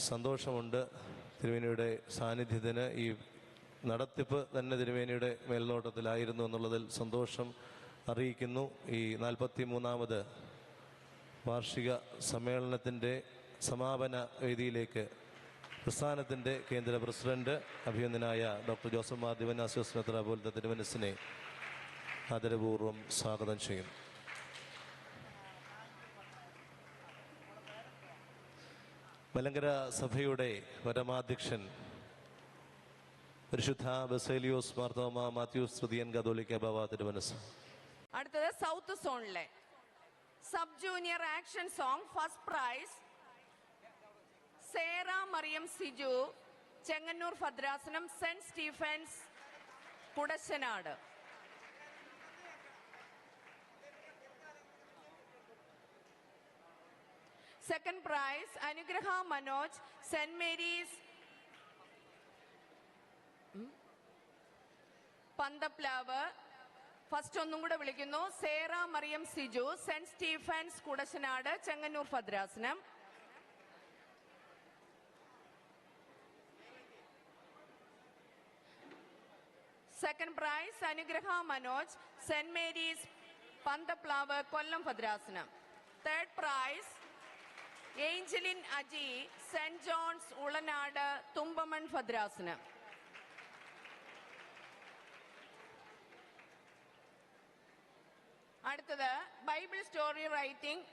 സന്തോഷമുണ്ട്. തിരുമേനിയുടെ സാന്നിധ്യത്തിന് ഈ നടത്തിപ്പ് തന്നെ തിരുമേനിയുടെ മേൽനോട്ടത്തിലായിരുന്നു എന്നുള്ളതിൽ സന്തോഷം അറിയിക്കുന്നു. ഈ 43ാമത് വാർഷിക സമ്മേളനത്തിൻ്റെ സമാപന വേദിയിലേക്ക് പ്രസ്ഥാനത്തിൻ്റെ കേന്ദ്ര പ്രസിഡന്റ് അഭിനന്ദനായ ഡോക്ടർ ജോസഫ് മാർ ദിവന്നാസ്യോസ് മെത്രാപ്പോലീത്ത തിരുമനസ്സിനെ ആദരപൂർവ്വം സ്വാഗതം ചെയ്യുന്നു. മലങ്കര സഭയുടെ പരമാധ്യക്ഷൻ പരിശുദ്ധ ബസേലിയോസ് മാർത്തോമാ മാത്യൂസ് തൃതീയൻ കത്തോലിക്ക ബാവ തിരുമനസ്. അടുത്തത് സൗത്ത് സോണിലെ sub junior action song first prize Sera Mariam Siju, Chengannur ഭദ്രാസനം, Saint Stephen's, Kudassanad. Second prize Anugraha Manoj, Saint Mary's Panthaplavu. First ഒന്നും കൂടെ വിളിക്കുന്നു. സേറ മറിയം സിജു, സെന്റ് സ്റ്റീഫൻസ്, കുടശനാട്, ചെങ്ങന്നൂർ ഭദ്രാസനം. Second prize Anugraha Manoj, Saint Mary's Panthaplavu, Kollam ഭദ്രാസനം. Third prize Angeline Aji, Saint John's Ulanad, Thumpamon ഭദ്രാസനം. അടുത്തത് ബൈബിൾ സ്റ്റോറി റൈറ്റിംഗ്